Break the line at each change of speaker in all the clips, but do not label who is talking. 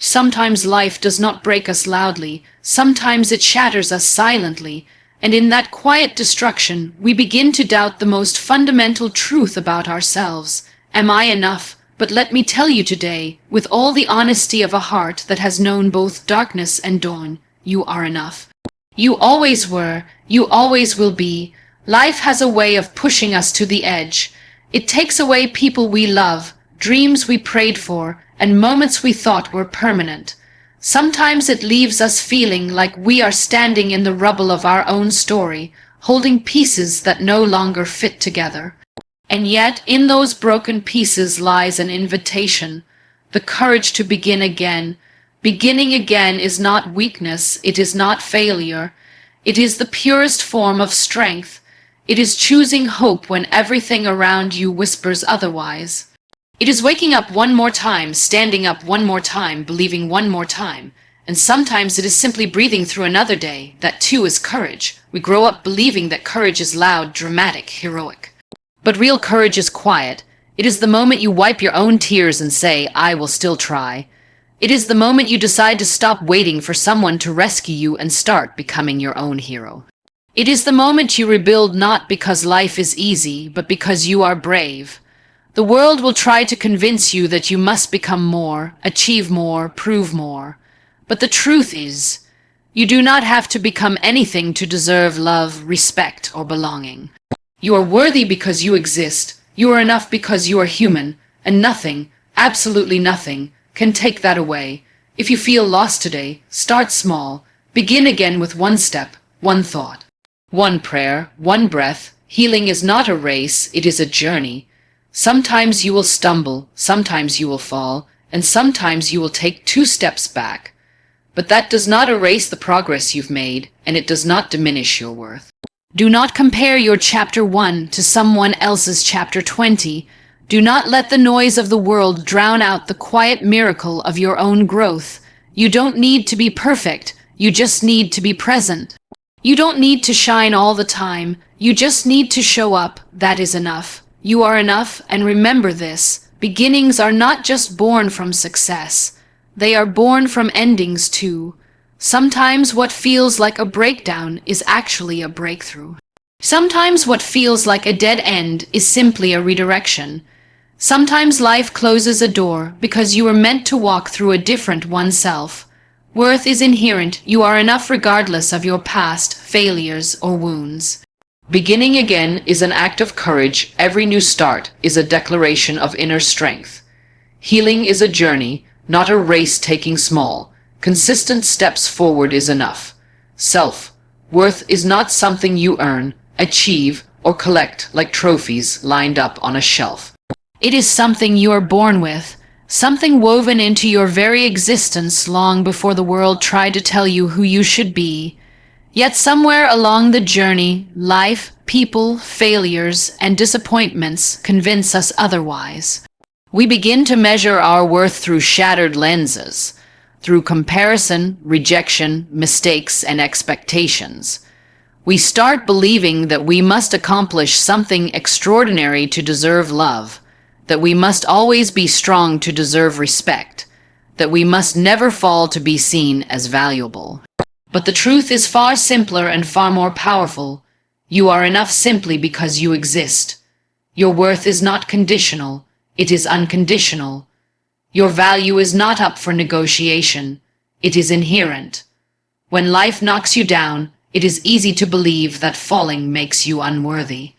Sometimes life does not break us loudly, sometimes it shatters us silently, and in that quiet destruction we begin to doubt the most fundamental truth about ourselves. Am I enough? But let me tell you today, with all the honesty of a heart that has known both darkness and dawn, you are enough. You always were, you always will be. Life has a way of pushing us to the edge. It takes away people we love, dreams we prayed for, and moments we thought were permanent. Sometimes it leaves us feeling like we are standing in the rubble of our own story, holding pieces that no longer fit together. And yet, in those broken pieces lies an invitation, the courage to begin again. Beginning again is not weakness, it is not failure. It is the purest form of strength. It is choosing hope when everything around you whispers otherwise. It is waking up one more time, standing up one more time, believing one more time. And sometimes it is simply breathing through another day. That too is courage. We grow up believing that courage is loud, dramatic, heroic. But real courage is quiet. It is the moment you wipe your own tears and say, I will still try. It is the moment you decide to stop waiting for someone to rescue you and start becoming your own hero. It is the moment you rebuild not because life is easy, but because you are brave. The world will try to convince you that you must become more, achieve more, prove more. But the truth is, you do not have to become anything to deserve love, respect, or belonging. You are worthy because you exist. You are enough because you are human, and nothing, absolutely nothing, can take that away. If you feel lost today, start small. Begin again with one step, one thought, one prayer, one breath. Healing is not a race, it is a journey. Sometimes you will stumble, sometimes you will fall, and sometimes you will take 2 steps back. But that does not erase the progress you've made, and it does not diminish your worth. Do not compare your chapter 1 to someone else's chapter 20. Do not let the noise of the world drown out the quiet miracle of your own growth. You don't need to be perfect, you just need to be present. You don't need to shine all the time, you just need to show up. That is enough. You are enough, and remember this. Beginnings are not just born from success. They are born from endings too. Sometimes what feels like a breakdown is actually a breakthrough. Sometimes what feels like a dead end is simply a redirection. Sometimes life closes a door because you were meant to walk through a different oneself. Worth is inherent. You are enough regardless of your past, failures, or wounds. Beginning again is an act of courage. Every new start is a declaration of inner strength. Healing is a journey, not a race taking small. Consistent steps forward is enough. Self-worth is not something you earn, achieve, or collect like trophies lined up on a shelf. It is something you are born with, something woven into your very existence long before the world tried to tell you who you should be. Yet somewhere along the journey, life, people, failures, and disappointments convince us otherwise. We begin to measure our worth through shattered lenses, through comparison, rejection, mistakes, and expectations. We start believing that we must accomplish something extraordinary to deserve love, that we must always be strong to deserve respect, that we must never fall to be seen as valuable. But the truth is far simpler and far more powerful. You are enough simply because you exist. Your worth is not conditional, it is unconditional. Your value is not up for negotiation, it is inherent. When life knocks you down, it is easy to believe that falling makes you unworthy.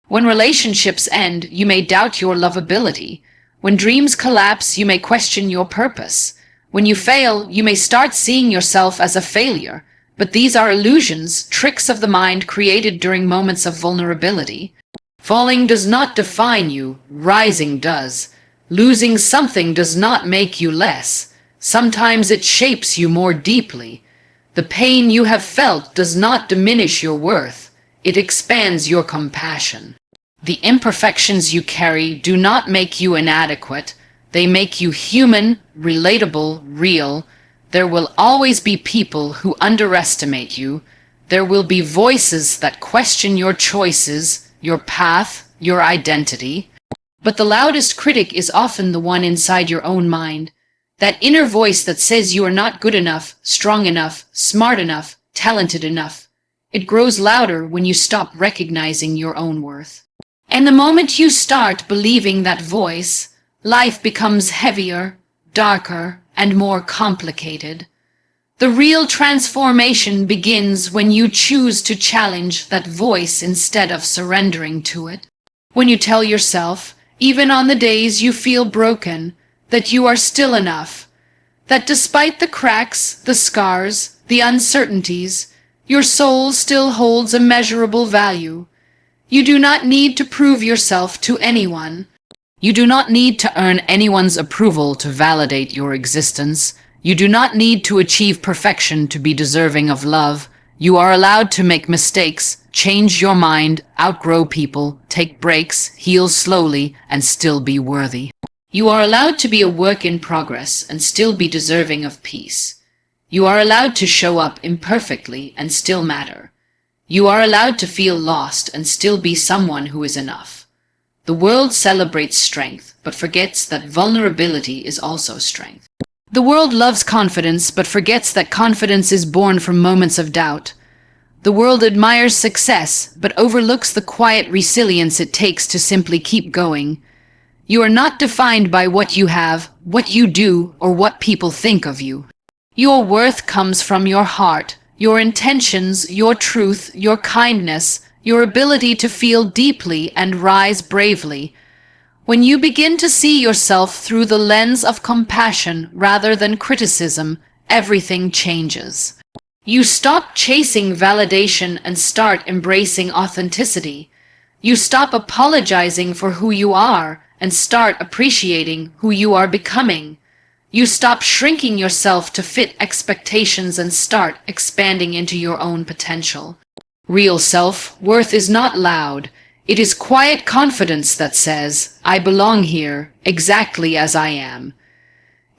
When relationships end, you may doubt your lovability. When dreams collapse, you may question your purpose. When you fail, you may start seeing yourself as a failure. But these are illusions, tricks of the mind created during moments of vulnerability. Falling does not define you, rising does. Losing something does not make you less. Sometimes it shapes you more deeply. The pain you have felt does not diminish your worth. It expands your compassion. The imperfections you carry do not make you inadequate. They make you human, relatable, real. There will always be people who underestimate you. There will be voices that question your choices, your path, your identity. But the loudest critic is often the one inside your own mind. That inner voice that says you are not good enough, strong enough, smart enough, talented enough. It grows louder when you stop recognizing your own worth. And the moment you start believing that voice, life becomes heavier, darker, and more complicated. The real transformation begins when you choose to challenge that voice instead of surrendering to it. When you tell yourself, even on the days you feel broken, that you are still enough, that despite the cracks, the scars, the uncertainties, your soul still holds immeasurable value. You do not need to prove yourself to anyone. You do not need to earn anyone's approval to validate your existence. You do not need to achieve perfection to be deserving of love. You are allowed to make mistakes, change your mind, outgrow people, take breaks, heal slowly, and still be worthy. You are allowed to be a work in progress and still be deserving of peace. You are allowed to show up imperfectly and still matter. You are allowed to feel lost and still be someone who is enough. The world celebrates strength, but forgets that vulnerability is also strength. The world loves confidence, but forgets that confidence is born from moments of doubt. The world admires success, but overlooks the quiet resilience it takes to simply keep going. You are not defined by what you have, what you do, or what people think of you. Your worth comes from your heart, your intentions, your truth, your kindness, your ability to feel deeply and rise bravely. When you begin to see yourself through the lens of compassion rather than criticism, everything changes. You stop chasing validation and start embracing authenticity. You stop apologizing for who you are and start appreciating who you are becoming. You stop shrinking yourself to fit expectations and start expanding into your own potential. Real self-worth is not loud. It is quiet confidence that says, I belong here, exactly as I am.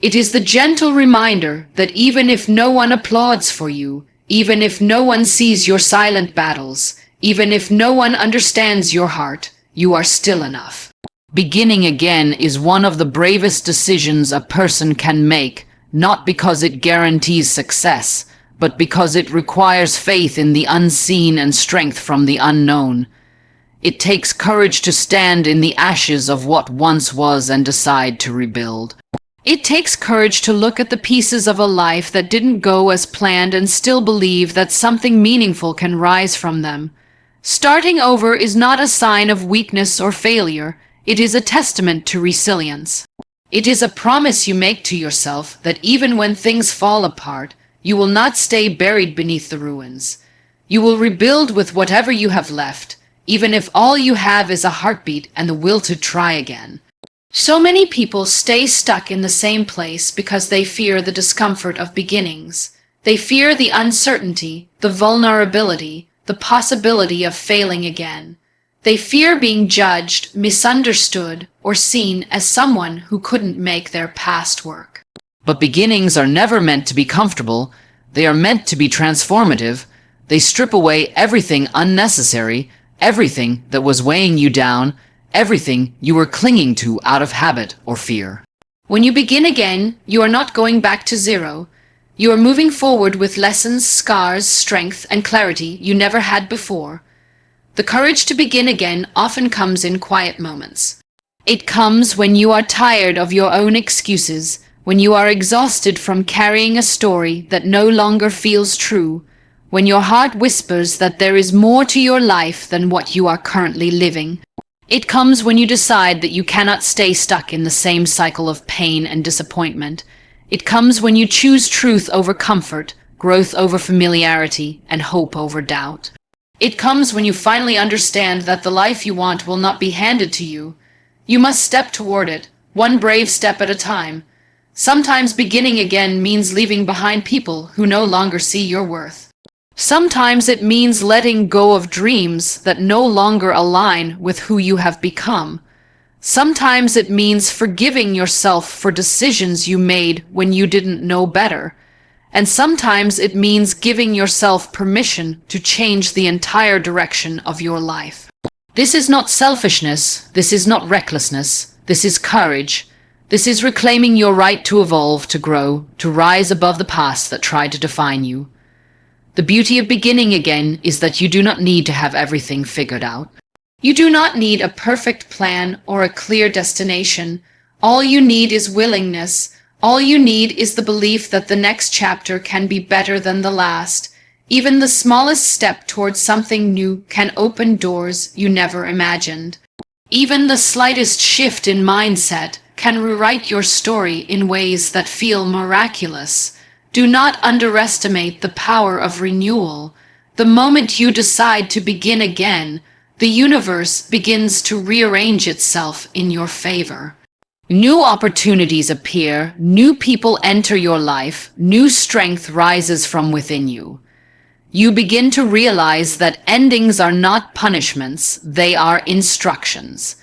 It is the gentle reminder that even if no one applauds for you, even if no one sees your silent battles, even if no one understands your heart, you are still enough. Beginning again is one of the bravest decisions a person can make, not because it guarantees success, but because it requires faith in the unseen and strength from the unknown. It takes courage to stand in the ashes of what once was and decide to rebuild. It takes courage to look at the pieces of a life that didn't go as planned and still believe that something meaningful can rise from them. Starting over is not a sign of weakness or failure. It is a testament to resilience. It is a promise you make to yourself that even when things fall apart, you will not stay buried beneath the ruins. You will rebuild with whatever you have left, even if all you have is a heartbeat and the will to try again. So many people stay stuck in the same place because they fear the discomfort of beginnings. They fear the uncertainty, the vulnerability, the possibility of failing again. They fear being judged, misunderstood, or seen as someone who couldn't make their past work. But beginnings are never meant to be comfortable. They are meant to be transformative. They strip away everything unnecessary, everything that was weighing you down, everything you were clinging to out of habit or fear. When you begin again, you are not going back to zero. You are moving forward with lessons, scars, strength, and clarity you never had before. The courage to begin again often comes in quiet moments. It comes when you are tired of your own excuses, when you are exhausted from carrying a story that no longer feels true, when your heart whispers that there is more to your life than what you are currently living. It comes when you decide that you cannot stay stuck in the same cycle of pain and disappointment. It comes when you choose truth over comfort, growth over familiarity, and hope over doubt. It comes when you finally understand that the life you want will not be handed to you. You must step toward it, one brave step at a time. Sometimes beginning again means leaving behind people who no longer see your worth. Sometimes it means letting go of dreams that no longer align with who you have become. Sometimes it means forgiving yourself for decisions you made when you didn't know better. And sometimes it means giving yourself permission to change the entire direction of your life. This is not selfishness. This is not recklessness. This is courage. This is reclaiming your right to evolve, to grow, to rise above the past that tried to define you. The beauty of beginning again is that you do not need to have everything figured out. You do not need a perfect plan or a clear destination. All you need is willingness. All you need is the belief that the next chapter can be better than the last. Even the smallest step towards something new can open doors you never imagined. Even the slightest shift in mindset can rewrite your story in ways that feel miraculous. Do not underestimate the power of renewal. The moment you decide to begin again, the universe begins to rearrange itself in your favor. New opportunities appear, new people enter your life, new strength rises from within you. You begin to realize that endings are not punishments, they are instructions.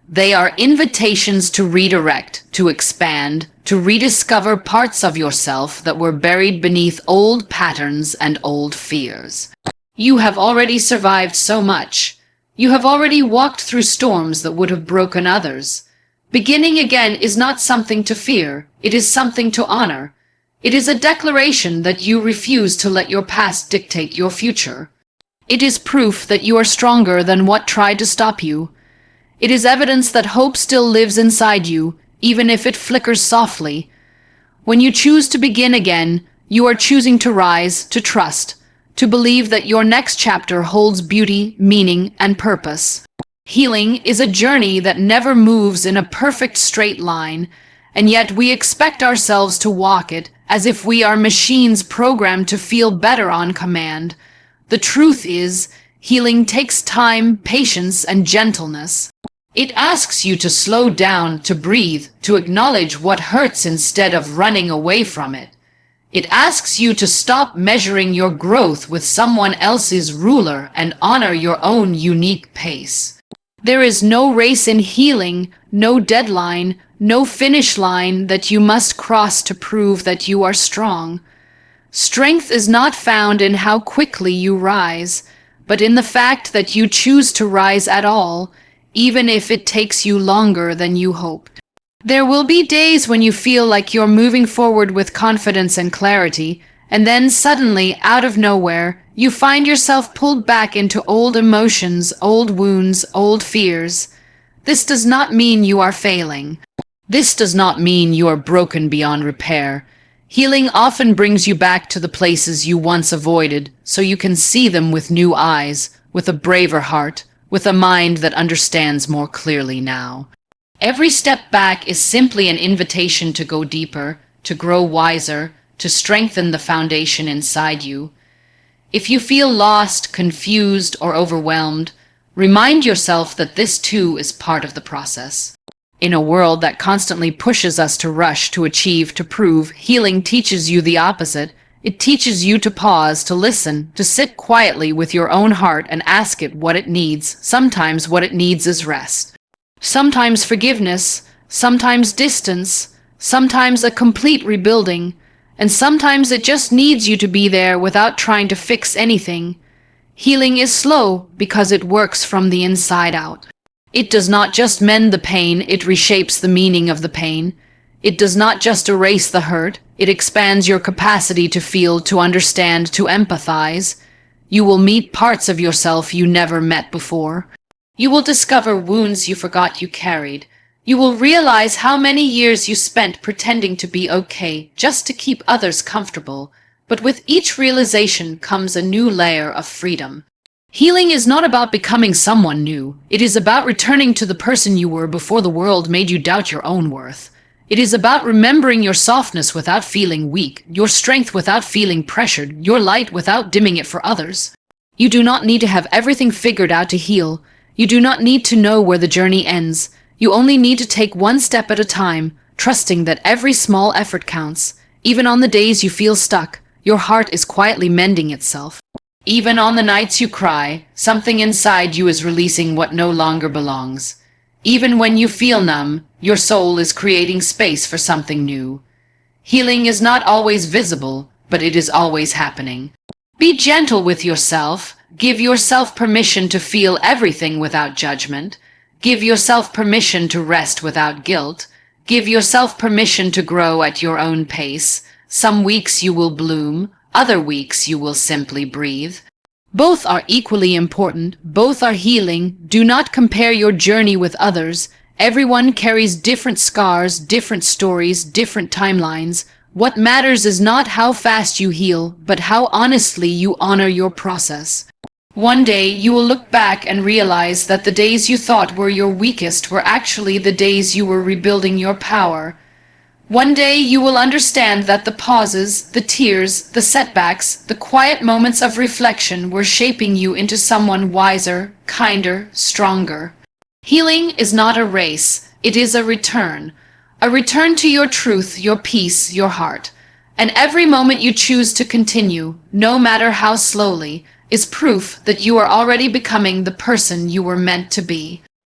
They are invitations to redirect, to expand, to rediscover parts of yourself that were buried beneath old patterns and old fears. You have already survived so much. You have already walked through storms that would have broken others. Beginning again is not something to fear, it is something to honor. It is a declaration that you refuse to let your past dictate your future. It is proof that you are stronger than what tried to stop you. It is evidence that hope still lives inside you, even if it flickers softly. When you choose to begin again, you are choosing to rise, to trust, to believe that your next chapter holds beauty, meaning, and purpose. Healing is a journey that never moves in a perfect straight line, and yet we expect ourselves to walk it as if we are machines programmed to feel better on command. The truth is, healing takes time, patience, and gentleness. It asks you to slow down, to breathe, to acknowledge what hurts instead of running away from it. It asks you to stop measuring your growth with someone else's ruler and honor your own unique pace. There is no race in healing, no deadline, no finish line that you must cross to prove that you are strong. Strength is not found in how quickly you rise, but in the fact that you choose to rise at all, even if it takes you longer than you hoped. There will be days when you feel like you're moving forward with confidence and clarity, and then suddenly, out of nowhere, you find yourself pulled back into old emotions, old wounds, old fears. This does not mean you are failing. This does not mean you are broken beyond repair. Healing often brings you back to the places you once avoided, so you can see them with new eyes, with a braver heart, with a mind that understands more clearly now. Every step back is simply an invitation to go deeper, to grow wiser, to strengthen the foundation inside you. If you feel lost, confused, or overwhelmed, remind yourself that this too is part of the process. In a world that constantly pushes us to rush, to achieve, to prove, healing teaches you the opposite. It teaches you to pause, to listen, to sit quietly with your own heart and ask it what it needs. Sometimes what it needs is rest. Sometimes forgiveness, sometimes distance, sometimes a complete rebuilding, and sometimes it just needs you to be there without trying to fix anything. Healing is slow because it works from the inside out. It does not just mend the pain, it reshapes the meaning of the pain. It does not just erase the hurt, it expands your capacity to feel, to understand, to empathize. You will meet parts of yourself you never met before. You will discover wounds you forgot you carried. You will realize how many years you spent pretending to be okay just to keep others comfortable. But with each realization comes a new layer of freedom. Healing is not about becoming someone new. It is about returning to the person you were before the world made you doubt your own worth. It is about remembering your softness without feeling weak, your strength without feeling pressured, your light without dimming it for others. You do not need to have everything figured out to heal. You do not need to know where the journey ends. You only need to take one step at a time, trusting that every small effort counts. Even on the days you feel stuck, your heart is quietly mending itself. Even on the nights you cry, something inside you is releasing what no longer belongs. Even when you feel numb, your soul is creating space for something new. Healing is not always visible, but it is always happening. Be gentle with yourself. Give yourself permission to feel everything without judgment. Give yourself permission to rest without guilt. Give yourself permission to grow at your own pace. Some weeks you will bloom, other weeks you will simply breathe. Both are equally important, both are healing. Do not compare your journey with others. Everyone carries different scars, different stories, different timelines. What matters is not how fast you heal, but how honestly you honor your process. One day you will look back and realize that the days you thought were your weakest were actually the days you were rebuilding your power. One day you will understand that the pauses, the tears, the setbacks, the quiet moments of reflection were shaping you into someone wiser, kinder, stronger. Healing is not a race, it is a return to your truth, your peace, your heart. And every moment you choose to continue, no matter how slowly, is proof that you are already becoming the person you were meant to be.